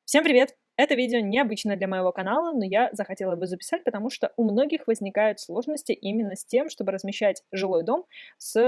Всем привет! Это видео необычно для моего канала, но я захотела его записать, потому что у многих возникают сложности именно с тем, чтобы размещать жилой дом с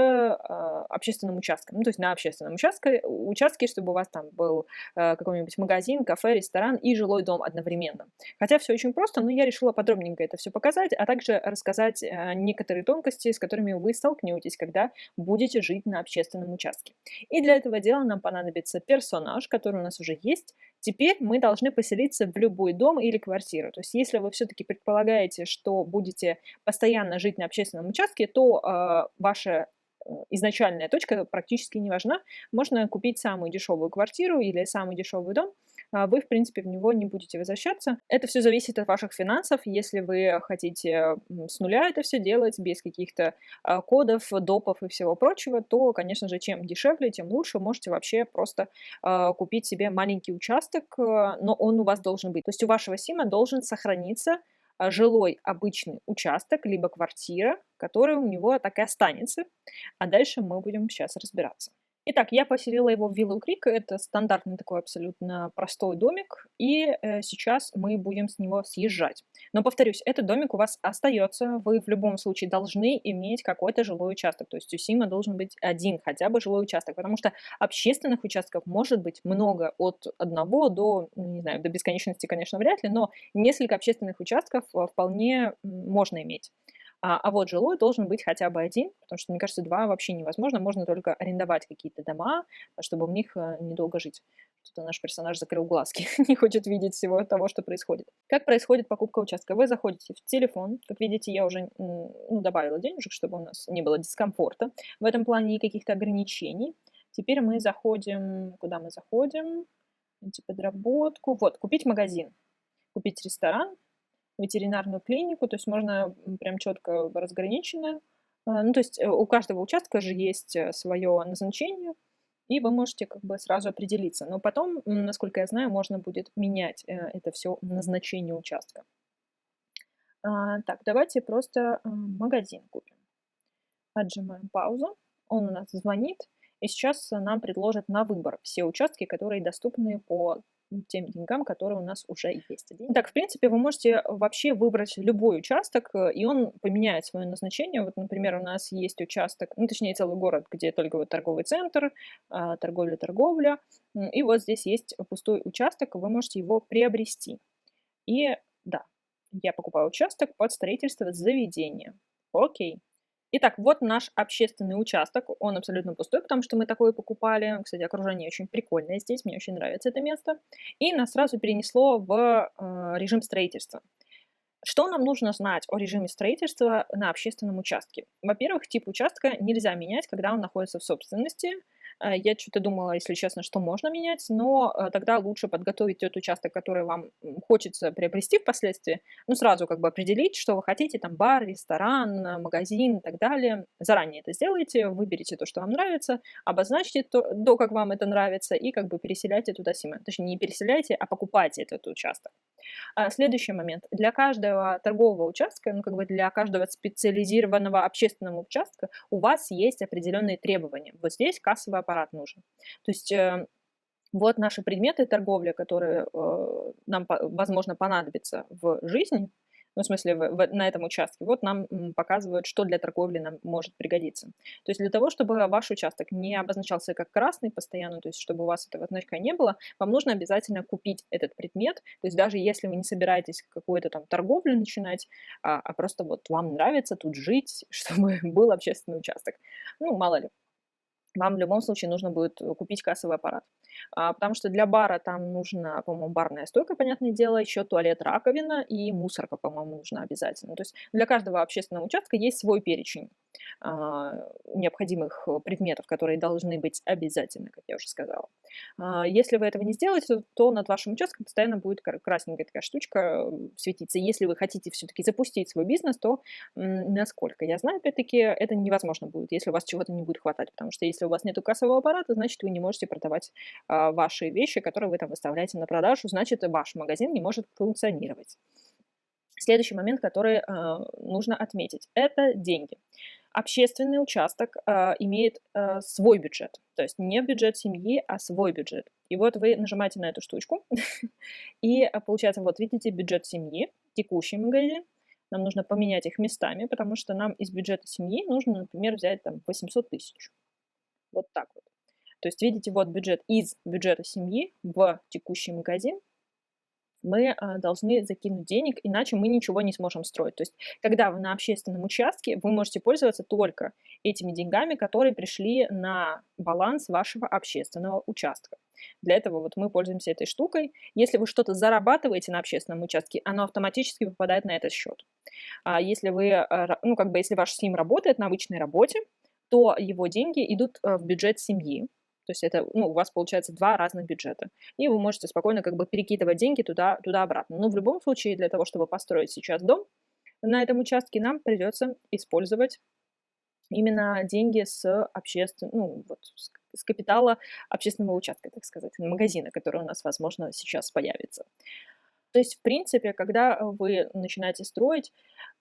общественным участком. Ну, то есть на общественном участке, чтобы у вас там был какой-нибудь магазин, кафе, ресторан и жилой дом одновременно. Хотя все очень просто, но я решила подробненько это все показать, а также рассказать некоторые тонкости, с которыми вы столкнетесь, когда будете жить на общественном участке. И для этого дела нам понадобится персонаж, который у нас уже есть. Теперь мы должны поселиться в любой дом или квартиру. То есть если вы все-таки предполагаете, что будете постоянно жить на общественном участке, то ваша изначальная точка практически не важна. Можно купить самую дешевую квартиру или самый дешевый дом. Вы, в принципе, в него не будете возвращаться. Это все зависит от ваших финансов. Если вы хотите с нуля это все делать, без каких-то кодов, допов и всего прочего, то, конечно же, чем дешевле, тем лучше. Можете вообще просто купить себе маленький участок, но он у вас должен быть. То есть у вашего сима должен сохраниться жилой обычный участок, либо квартира, который у него так и останется. А дальше мы будем сейчас разбираться. Итак, я поселила его в Виллоу Крик. Это стандартный такой абсолютно простой домик. И сейчас мы будем с него съезжать. Но, повторюсь, этот домик у вас остается. Вы в любом случае должны иметь какой-то жилой участок. То есть у Сима должен быть один хотя бы жилой участок. Потому что общественных участков может быть много. От одного до, не знаю, до бесконечности, конечно, вряд ли. Но несколько общественных участков вполне можно иметь. А вот жилой должен быть хотя бы один, потому что, мне кажется, 2 вообще невозможно. Можно только арендовать какие-то дома, чтобы в них, недолго жить. Что-то наш персонаж закрыл глазки, не хочет видеть всего того, что происходит. Как происходит покупка участка? Вы заходите в телефон. Как видите, я уже, добавила денежек, чтобы у нас не было дискомфорта в этом плане и каких-то ограничений. Теперь мы заходим куда мы заходим? Найти подработку. Вот, купить магазин, купить ресторан, ветеринарную клинику, то есть можно прям четко разграничено. Ну, то есть у каждого участка же есть свое назначение, и вы можете как бы сразу определиться. Но потом, насколько я знаю, можно будет менять это все назначение участка. Так, давайте просто магазин купим. Отжимаем паузу. Он у нас звонит, и сейчас нам предложат на выбор все участки, которые доступны по тем деньгам, которые у нас уже есть. Так, в принципе, вы можете вообще выбрать любой участок, и он поменяет свое назначение. Вот, например, у нас есть участок, ну, точнее, целый город, где только вот торговый центр, торговля. И вот здесь есть пустой участок, вы можете его приобрести. И да, я покупаю участок под строительство заведения. Окей. Итак, вот наш общественный участок. Он абсолютно пустой, потому что мы такое покупали. Кстати, окружение очень прикольное здесь, мне очень нравится это место. И нас сразу перенесло в режим строительства. Что нам нужно знать о режиме строительства на общественном участке? Во-первых, тип участка нельзя менять, когда он находится в собственности. Я что-то думала, если честно, что можно менять, но тогда лучше подготовить тот участок, который вам хочется приобрести впоследствии. Ну, сразу как бы определить, что вы хотите, там бар, ресторан, магазин и так далее. Заранее это сделайте, выберите то, что вам нравится, обозначьте то, до, как вам это нравится, и как бы переселяйте туда семью. Точнее, не переселяйте, а покупайте этот участок. Следующий момент. Для каждого торгового участка, ну, как бы для каждого специализированного общественного участка у вас есть определенные требования. Вот здесь кассовый аппарат нужен. То есть вот наши предметы торговли, которые нам, возможно, понадобятся в жизни, ну, в смысле, на этом участке, вот нам показывают, что для торговли нам может пригодиться. То есть для того, чтобы ваш участок не обозначался как красный постоянно, то есть чтобы у вас этого значка не было, вам нужно обязательно купить этот предмет. То есть даже если вы не собираетесь какую-то там торговлю начинать, а просто вот вам нравится тут жить, чтобы был общественный участок. Ну, мало ли. Вам в любом случае нужно будет купить кассовый аппарат. Потому что для бара там нужна, по-моему, барная стойка, понятное дело, еще туалет, раковина и мусорка, по-моему, нужна обязательно. То есть для каждого общественного участка есть свой перечень необходимых предметов, которые должны быть обязательны, как я уже сказала. Если вы этого не сделаете, то над вашим участком постоянно будет красненькая такая штучка светиться. Если вы хотите все-таки запустить свой бизнес, то, насколько я знаю, опять-таки, это невозможно будет, если у вас чего-то не будет хватать. Потому что если у вас нет кассового аппарата, значит, вы не можете продавать ваши вещи, которые вы там выставляете на продажу, значит, ваш магазин не может функционировать. Следующий момент, который нужно отметить, это деньги. Общественный участок имеет свой бюджет, то есть не бюджет семьи, а свой бюджет. И вот вы нажимаете на эту штучку, и получается, вот видите, бюджет семьи, текущий магазин. Нам нужно поменять их местами, потому что нам из бюджета семьи нужно, например, взять там 800 тысяч. Вот так вот. То есть, видите, вот бюджет из бюджета семьи в текущий магазин мы должны закинуть денег, иначе мы ничего не сможем строить. То есть, когда вы на общественном участке, вы можете пользоваться только этими деньгами, которые пришли на баланс вашего общественного участка. Для этого вот мы пользуемся этой штукой. Если вы что-то зарабатываете на общественном участке, оно автоматически попадает на этот счет. А если вы, ну, как бы, если ваш СИМ работает на обычной работе, то его деньги идут в бюджет семьи. То есть это, ну, у вас получается два разных бюджета. И вы можете спокойно как бы перекидывать деньги туда-обратно. Но в любом случае, для того, чтобы построить сейчас дом на этом участке, нам придется использовать именно деньги с ну, вот, с капитала общественного участка, так сказать, магазина, который у нас, возможно, сейчас появится. То есть, в принципе, когда вы начинаете строить,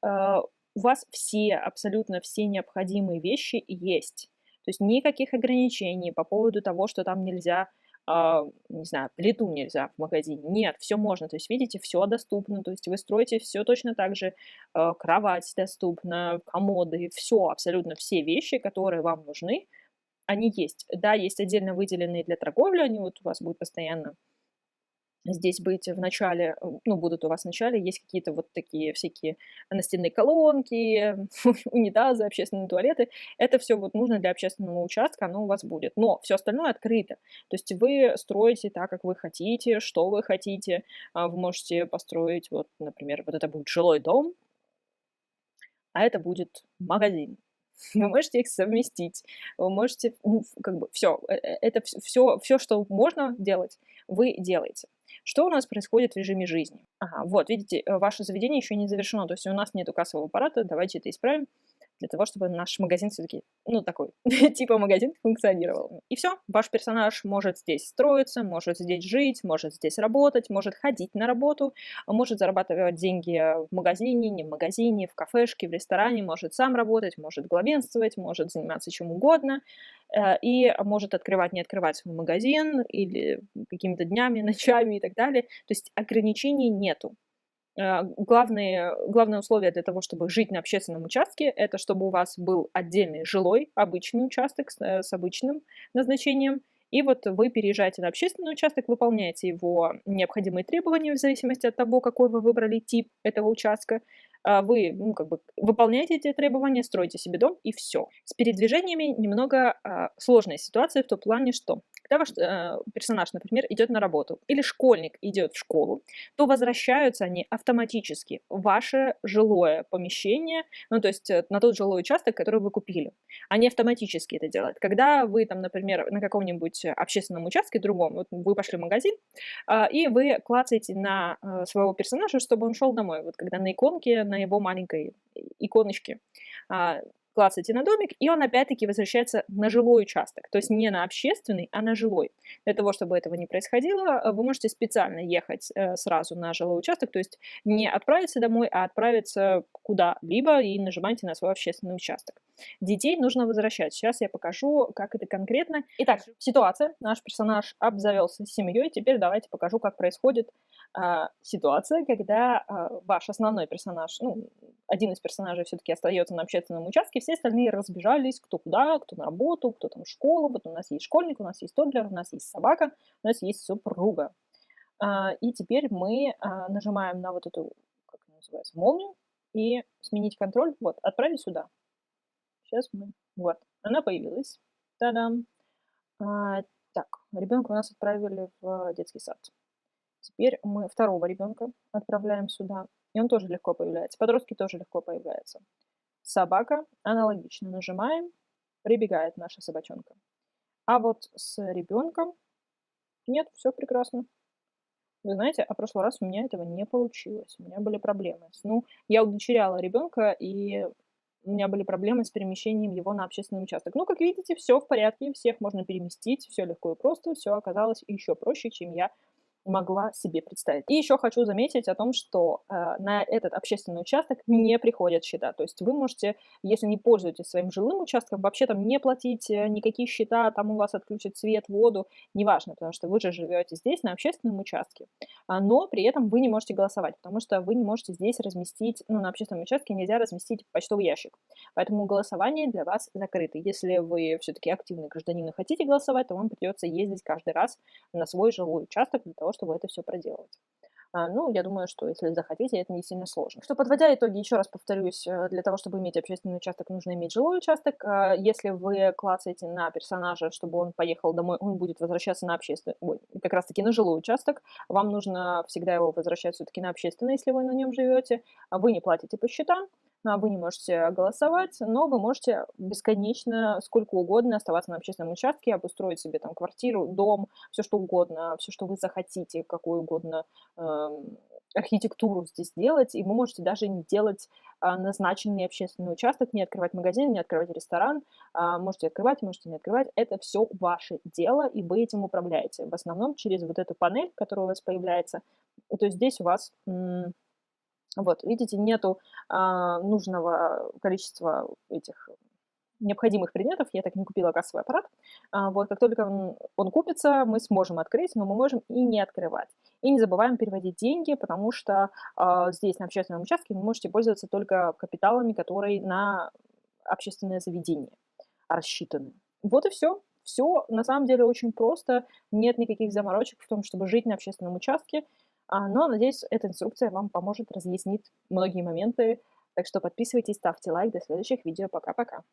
у вас все, абсолютно все необходимые вещи есть. То есть никаких ограничений по поводу того, что там нельзя, не знаю, плиту нельзя в магазине. Нет, все можно. То есть, видите, все доступно. То есть вы строите все точно так же. Кровать доступна, комоды, все, абсолютно все вещи, которые вам нужны, они есть. Да, есть отдельно выделенные для торговли, они вот у вас будут постоянно здесь быть в начале, ну, будут у вас в начале, есть какие-то вот такие всякие настенные колонки, унитазы, общественные туалеты. Это все вот нужно для общественного участка, оно у вас будет. Но все остальное открыто. То есть вы строите так, как вы хотите, что вы хотите. Вы можете построить, вот, например, вот это будет жилой дом, а это будет магазин. Вы можете их совместить, вы можете, ну, как бы все, это все, что можно делать, вы делаете. Что у нас происходит в режиме жизни? Ага, вот, видите, ваше заведение еще не завершено, то есть у нас нету кассового аппарата, давайте это исправим для того, чтобы наш магазин все-таки, ну, такой, типа магазин функционировал. И все, ваш персонаж может здесь строиться, может здесь жить, может здесь работать, может ходить на работу, может зарабатывать деньги в магазине, не в магазине, в кафешке, в ресторане, может сам работать, может главенствовать, может заниматься чем угодно, и может открывать, не открывать свой магазин или какими-то днями, ночами и так далее. То есть ограничений нету. Главное условие для того, чтобы жить на общественном участке, это чтобы у вас был отдельный жилой, обычный участок с обычным назначением. И вот вы переезжаете на общественный участок, выполняете его необходимые требования в зависимости от того, какой вы выбрали тип этого участка. Вы, ну, как бы выполняете эти требования, строите себе дом и все. С передвижениями немного сложная ситуация в том плане, что когда ваш персонаж, например, идет на работу или школьник идет в школу, то возвращаются они автоматически в ваше жилое помещение, ну, то есть на тот жилой участок, который вы купили. Они автоматически это делают. Когда вы там, например, на каком-нибудь общественном участке другом, вот вы пошли в магазин, и вы клацаете на своего персонажа, чтобы он шел домой. Вот когда на иконке, на его маленькой иконочке клацаете на домик, и он опять-таки возвращается на жилой участок. То есть не на общественный, а на жилой. Для того, чтобы этого не происходило, вы можете специально ехать сразу на жилой участок, то есть не отправиться домой, а отправиться куда-либо и нажимаете на свой общественный участок. Детей нужно возвращать. Сейчас я покажу, как это конкретно. Итак, ситуация. Наш персонаж обзавелся семьей. Теперь давайте покажу, как происходит ситуация, когда ваш основной персонаж, ну, один из персонажей все-таки остается на общественном участке, все остальные разбежались, кто куда, кто на работу, кто там в школу. Вот у нас есть школьник, у нас есть тоддлер, у нас есть собака, у нас есть супруга. И теперь мы нажимаем на вот эту, как она называется, молнию, и сменить контроль, вот, отправить сюда. Сейчас мы, вот, она появилась. Та-дам! Так, ребенка у нас отправили в детский сад. Теперь мы второго ребенка отправляем сюда, и он тоже легко появляется. Подростки тоже легко появляются. Собака аналогично. Нажимаем, прибегает наша собачонка. А вот с ребенком нет, все прекрасно. Вы знаете, а в прошлый раз у меня этого не получилось. У меня были проблемы. Ну, я удочеряла ребенка, и у меня были проблемы с перемещением его на общественный участок. Ну, как видите, все в порядке, всех можно переместить, все легко и просто, все оказалось еще проще, чем я могла себе представить. И еще хочу заметить о том, что на этот общественный участок не приходят счета. То есть вы можете, если не пользуетесь своим жилым участком, вообще там не платить никакие счета, там у вас отключат свет, воду, неважно, потому что вы же живете здесь, на общественном участке. Но при этом вы не можете голосовать, потому что вы не можете здесь разместить, ну, на общественном участке нельзя разместить почтовый ящик. Поэтому голосование для вас закрыто. Если вы все-таки активный гражданин и хотите голосовать, то вам придется ездить каждый раз на свой жилой участок для того, чтобы это все проделать. Ну, я думаю, что если захотите, это не сильно сложно. Что, подводя итоги, еще раз повторюсь, для того, чтобы иметь общественный участок, нужно иметь жилой участок. Если вы клацаете на персонажа, чтобы он поехал домой, он будет возвращаться на общественный, как раз-таки на жилой участок. Вам нужно всегда его возвращать все-таки на общественный, если вы на нем живете. Вы не платите по счетам, вы не можете голосовать, но вы можете бесконечно, сколько угодно оставаться на общественном участке, обустроить себе там квартиру, дом, все что угодно, все, что вы захотите, какую угодно архитектуру здесь делать, и вы можете даже не делать назначенный общественный участок, не открывать магазин, не открывать ресторан, можете открывать, можете не открывать, это все ваше дело, и вы этим управляете. В основном через вот эту панель, которая у вас появляется, то есть здесь у вас вот, видите, нету нужного количества этих необходимых предметов. Я так и не купила кассовый аппарат. Вот, как только он купится, мы сможем открыть, но мы можем и не открывать. И не забываем переводить деньги, потому что здесь, на общественном участке, вы можете пользоваться только капиталами, которые на общественное заведение рассчитаны. Вот и все. Все на самом деле очень просто. Нет никаких заморочек в том, чтобы жить на общественном участке. Но, надеюсь, эта инструкция вам поможет разъяснить многие моменты. Так что подписывайтесь, ставьте лайк. До следующих видео. Пока-пока.